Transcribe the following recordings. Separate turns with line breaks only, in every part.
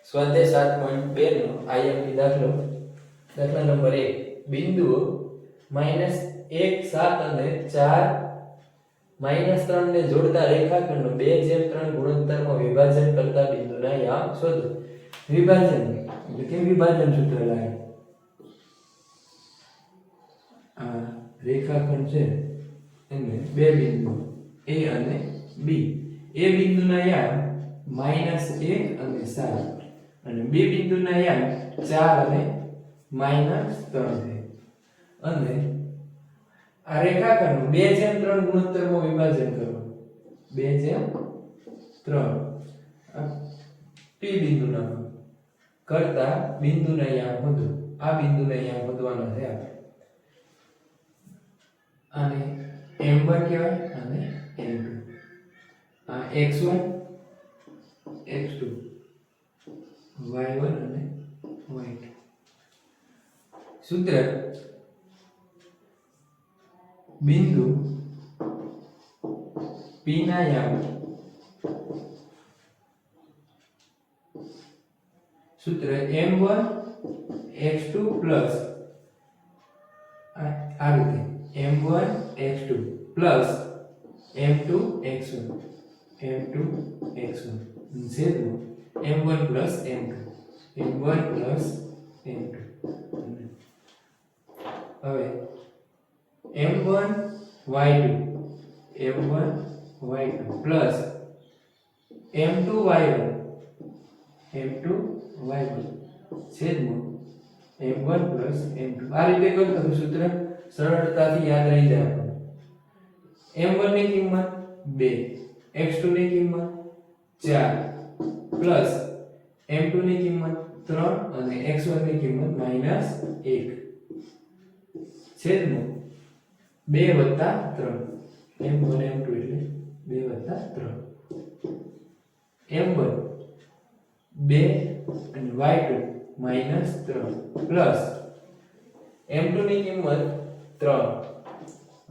સ્વાધ્યાય 7.2 નો આઈએમપી દાખલો દાખલા નંબર 1 બિંદુઓ -1 7 અને 4 -3 ને જોડતા રેખાખંડનો 2/3 ગુણોત્તરમાં વિભાજન કરતા બિંદુના યામ શોધો. વિભાજન એટલે કે વિભાજન સૂત્ર લાગે. આ રેખાખંડ છે એને બે બિંદુ A અને B. A બિંદુના યામ -1 અને 7 અને B બિંદુના યામ 4 અને -3 છે. અને આ રેખાખંડનું 2/3 ગુણોત્તરમાં વિભાજન કરો. 2/3 આ P બિંદુના કરતા બિંદુના યામ શોધો. આ બિંદુના યામ શોધવાનો છે આપણે. આને m1 કહેવાય અને m2. આ x1 x2 y1 અને y2. સૂત્ર બિંદુ P ના યામ સૂત્ર m1 x2 પ્લસ આ રીતે m1 x2 plus m2 x1 m2 x1 છેદમાં m1 plus m2 m1 plus m2. હવે m1 y2 m1 y2 plus m2 y1 m2 y1 છેદમાં m1 પ્લસ m2. આ રીતે કરતો સૂત્ર સરળતાથી યાદ રહી જાય આપણને. m1 ની કિંમત 2, x2 ની કિંમત 4 પ્લસ m2 ની કિંમત 3 અને x1 ની કિંમત -1 છેદમાં 2 + 3. m1 m2 એટલે 2 + 3. m1 2 અને y2 -3 પ્લસ m2 ની કિંમત 3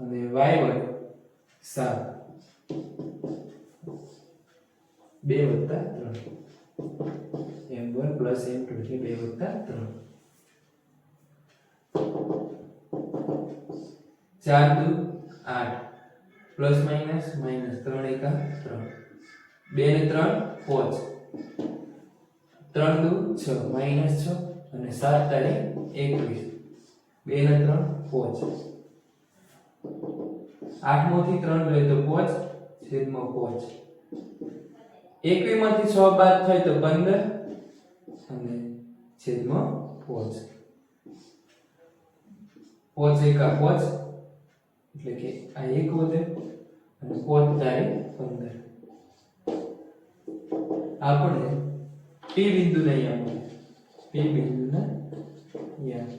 અને y1 7 2 + 3. m1 પ્લસ m2 એટલે 2 + 3. 4 દુ 8 પ્લસ માઈનસ માઈનસ 3 એકા 3 2 ને 3 5 3 દુ 6 માઈનસ 6 અને 7 તારીખ 21 2 ને 3 5 8 માંથી 3 લે તો 5 છેદમાં 5 21 માંથી 6 બાદ થાય તો 15 અને છેદમાં 5 5 એકા 5 એટલે કે આ 1 વધે અને 5 તારીખ 15. આપણે P બિંદુના યામ P બિંદુના યામ